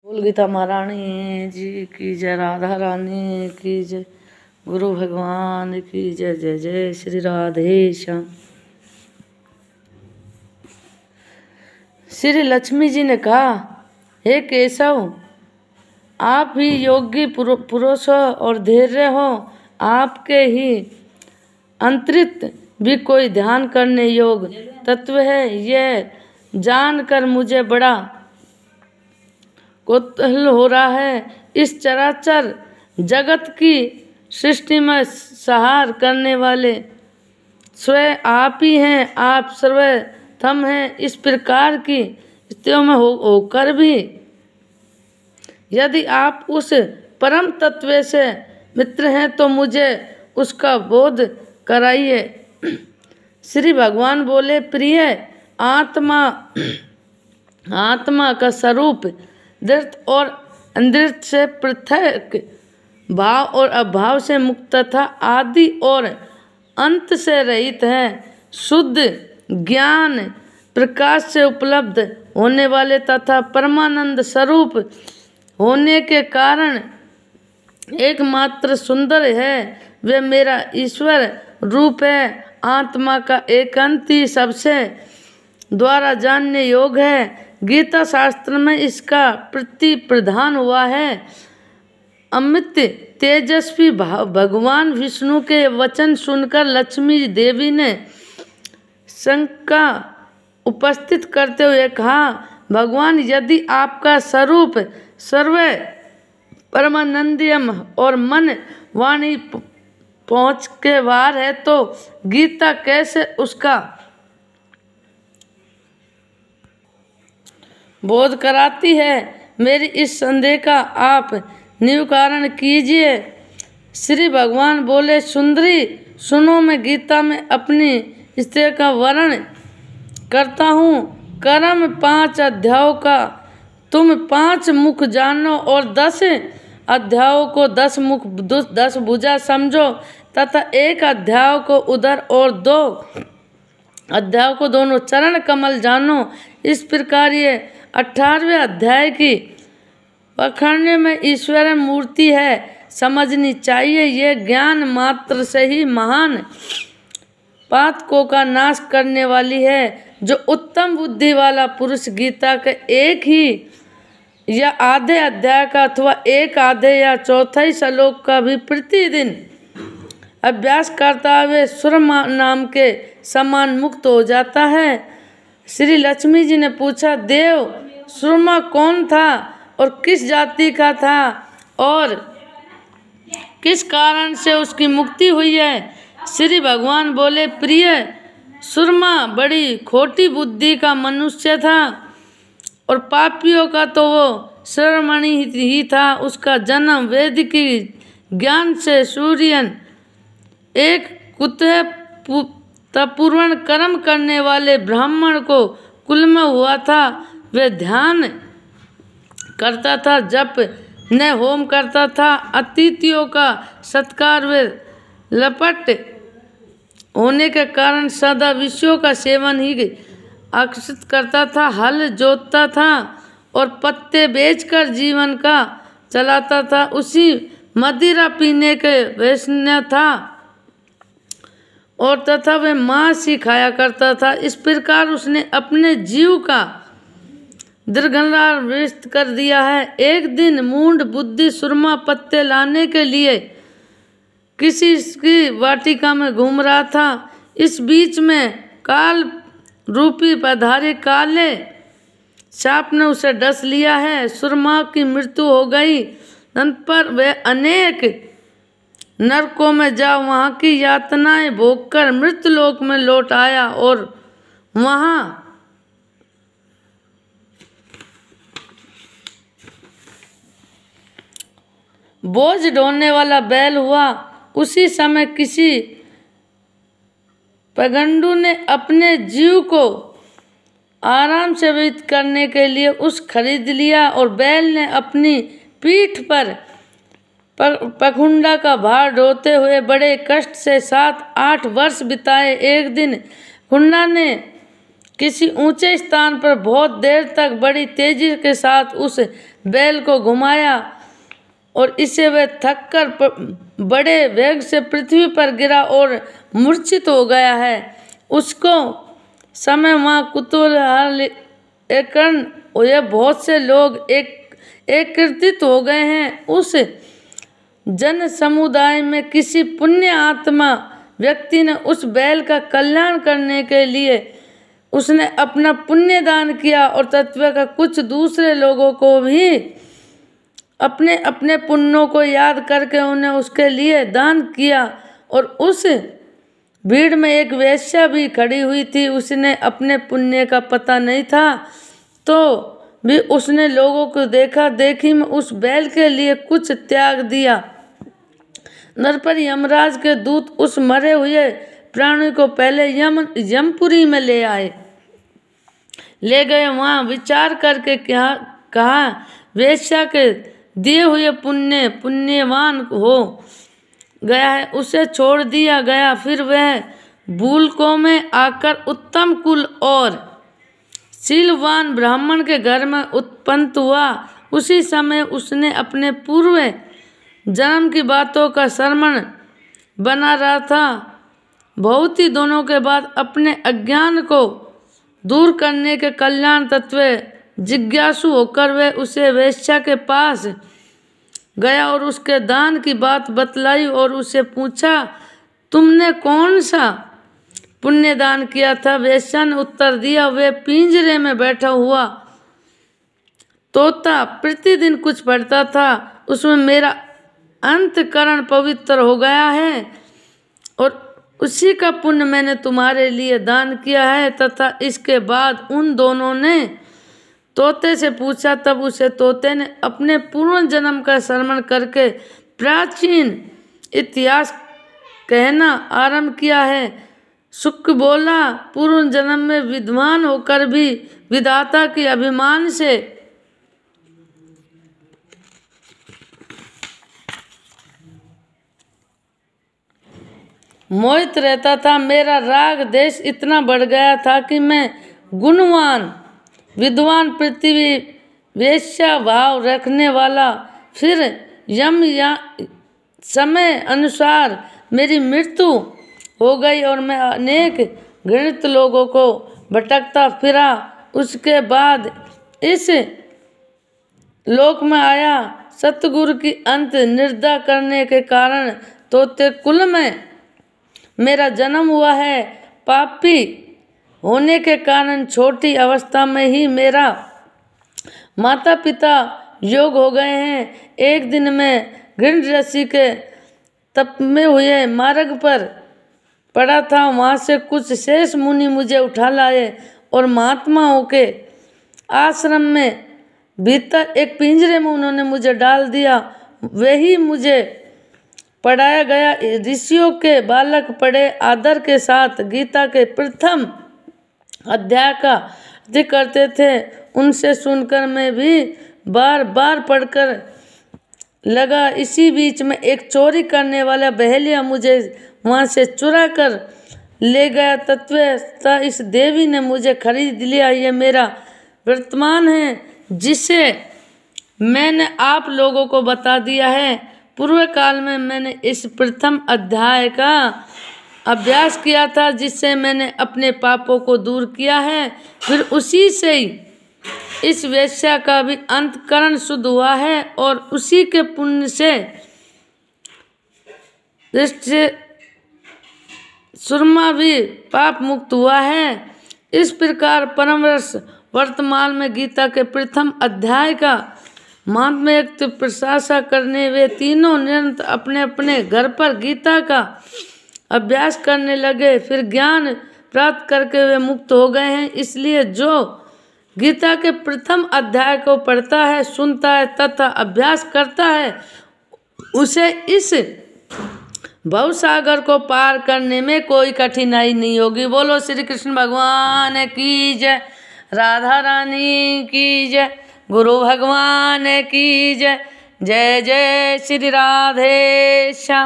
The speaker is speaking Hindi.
बोल गीता महारानी जी की जय, राधा रानी की जय, गुरु भगवान की जय। जय जय श्री राधे श्याम। श्री लक्ष्मी जी ने कहा, हे केशव, आप ही योगी पुरुष हो और धैर्य हो। आपके ही अंतरित भी कोई ध्यान करने योग तत्व है। यह जानकर मुझे बड़ा कौतूहल हो रहा है। इस चराचर जगत की सृष्टि में संहार करने वाले स्वयं आप ही हैं। आप सर्वोत्तम हैं। इस प्रकार की स्थितियों में होकर भी यदि आप उस परम तत्व से मित्र हैं तो मुझे उसका बोध कराइए। श्री भगवान बोले, प्रिय, आत्मा का स्वरूप दृढ़ और अदृढ़ से पृथक, भाव और अभाव से मुक्त तथा आदि और अंत से रहित है। शुद्ध ज्ञान प्रकाश से उपलब्ध होने वाले तथा परमानंद स्वरूप होने के कारण एकमात्र सुंदर है। वे मेरा ईश्वर रूप है। आत्मा का एकांत ही सबसे द्वारा जानने योग्य है। गीता शास्त्र में इसका प्रतिप्रधान हुआ है। अमित तेजस्वी भगवान विष्णु के वचन सुनकर लक्ष्मी देवी ने शंका उपस्थित करते हुए कहा, भगवान, यदि आपका स्वरूप सर्व परमानंदमय और मन वाणी पहुँच के बाहर है तो गीता कैसे उसका बोध कराती है। मेरी इस संदेह का आप निवारण कीजिए। श्री भगवान बोले, सुंदरी, सुनो, मैं गीता में अपनी स्त्री का वर्णन करता हूँ। कर्म 5 अध्यायों का तुम 5 मुख जानो और 10 अध्यायों को 10 मुख 10 भुजा समझो तथा 1 अध्याय को उदर और 2 अध्यायों को दोनों चरण कमल जानो। इस प्रकार ये 18वें अध्याय की पखड़ने में ईश्वर मूर्ति है समझनी चाहिए। ये ज्ञान मात्र से ही महान पातकों का नाश करने वाली है। जो उत्तम बुद्धि वाला पुरुष गीता के एक ही या आधे अध्याय का अथवा एक आधे या चौथाई श्लोक का भी प्रतिदिन अभ्यास करता हुए सुरमा नाम के समान मुक्त हो जाता है। श्री लक्ष्मी जी ने पूछा, देव, सुरमा कौन था और किस जाति का था और किस कारण से उसकी मुक्ति हुई है? श्री भगवान बोले, प्रिय, सुरमा बड़ी खोटी बुद्धि का मनुष्य था और पापियों का तो वो शिरोमणि ही था। उसका जन्म वेद की ज्ञान से सूर्यन एक कुतपूर्वण कर्म करने वाले ब्राह्मण को कुल में हुआ था। वे ध्यान करता था, जप न होम करता था, अतिथियों का सत्कार वे लपट होने के कारण सदा विषयों का सेवन ही आकर्षित करता था। हल जोतता था और पत्ते बेचकर जीवन का चलाता था। उसी मदिरा पीने के व्यसन था और तथा वह मांस ही खाया करता था। इस प्रकार उसने अपने जीव का दीर्घकाल व्यस्त कर दिया है। एक दिन मूढ़ बुद्धि सुरमा पत्ते लाने के लिए किसी की वाटिका में घूम रहा था। इस बीच में काल रूपी पधारे काले सांप ने उसे डस लिया है। सुरमा की मृत्यु हो गई। अंत पर वह अनेक नरकों में जा वहाँ की यातनाएं भोगकर मृत्युलोक में लौट आया और वहाँ बोझ ढोने वाला बैल हुआ। उसी समय किसी पगंडू ने अपने जीव को आराम से व्यतीत करने के लिए उस खरीद लिया और बैल ने अपनी पीठ पर पखुंडा का भार ढोते हुए बड़े कष्ट से 7-8 वर्ष बिताए। एक दिन खुंडा ने किसी ऊंचे स्थान पर बहुत देर तक बड़ी तेजी के साथ उस बैल को घुमाया और इससे वह थककर बड़े वेग से पृथ्वी पर गिरा और मूर्छित हो गया है। उसको समय वहाँ कुतूहल हुए बहुत से लोग एकत्रित हो गए हैं। उस जन समुदाय में किसी पुण्य आत्मा व्यक्ति ने उस बैल का कल्याण करने के लिए उसने अपना पुण्य दान किया और तत्व का कुछ दूसरे लोगों को भी अपने अपने पुण्यों को याद करके उन्हें उसके लिए दान किया। और उस भीड़ में एक वेश्या भी खड़ी हुई थी। उसने अपने पुण्य का पता नहीं था तो भी उसने लोगों को देखा देखी में उस बैल के लिए कुछ त्याग दिया। नरपर यमराज के दूत उस मरे हुए प्राणी को पहले यमपुरी में ले गए। वहाँ विचार करके कहा वेश्या के दिए हुए पुण्यवान हो गया है, उसे छोड़ दिया गया। फिर वह भूलकों में आकर उत्तम कुल और शीलवान ब्राह्मण के घर में उत्पन्न हुआ। उसी समय उसने अपने पूर्व जन्म की बातों का स्मरण बना रहा था। बहुत ही दोनों के बाद अपने अज्ञान को दूर करने के कल्याण तत्व जिज्ञासु होकर वे उसे वेश्या के पास गया और उसके दान की बात बतलाई और उसे पूछा, तुमने कौन सा पुण्य दान किया था? वेश्या ने उत्तर दिया, वे पिंजरे में बैठा हुआ तोता प्रतिदिन कुछ पढ़ता था, उसमें मेरा अंतकरण पवित्र हो गया है और उसी का पुण्य मैंने तुम्हारे लिए दान किया है। तथा इसके बाद उन दोनों ने तोते से पूछा। तब उसे तोते ने अपने पूर्व जन्म का स्मरण करके प्राचीन इतिहास कहना आरंभ किया है। शुक बोला, पूर्व जन्म में विद्वान होकर भी विधाता के अभिमान से मोहित रहता था। मेरा राग देश इतना बढ़ गया था कि मैं गुणवान विद्वान पृथ्वी वेश्या भाव रखने वाला, फिर यम या समय अनुसार मेरी मृत्यु हो गई और मैं अनेक घृणित लोगों को भटकता फिरा। उसके बाद इस लोक में आया। सतगुरु की अंत निर्दा करने के कारण तोते कुल में मेरा जन्म हुआ है। पापी होने के कारण छोटी अवस्था में ही मेरा माता पिता योग हो गए हैं। एक दिन मैं घृण ऋषि के तप में हुए मार्ग पर पड़ा था। वहाँ से कुछ शेष मुनि मुझे उठा लाए और महात्माओं के आश्रम में भीतर एक पिंजरे में उन्होंने मुझे डाल दिया। वही मुझे पढ़ाया गया। ऋषियों के बालक पढ़े आदर के साथ गीता के प्रथम अध्याय का अध्ययन करते थे। उनसे सुनकर मैं भी बार बार पढ़कर लगा। इसी बीच में एक चोरी करने वाला बहेलिया मुझे वहाँ से चुरा कर ले गया। तत्वतः इस देवी ने मुझे खरीद लिया। ये मेरा वर्तमान है जिसे मैंने आप लोगों को बता दिया है। पूर्व काल में मैंने इस प्रथम अध्याय का अभ्यास किया था जिससे मैंने अपने पापों को दूर किया है। फिर उसी से ही इस वेश्या का भी अंतकरण शुद्ध हुआ है और उसी के पुण्य से सुरमा भी पाप मुक्त हुआ है। इस प्रकार परमरस वर्तमान में गीता के प्रथम अध्याय का महात्म्य प्रशंसा करने वे तीनों निरंतर अपने अपने घर पर गीता का अभ्यास करने लगे। फिर ज्ञान प्राप्त करके वे मुक्त हो गए हैं। इसलिए जो गीता के प्रथम अध्याय को पढ़ता है, सुनता है तथा अभ्यास करता है, उसे इस भवसागर को पार करने में कोई कठिनाई नहीं होगी। बोलो श्री कृष्ण भगवान की जय, राधा रानी की जय, गुरु भगवान की जय। जय जय श्री राधे श्याम।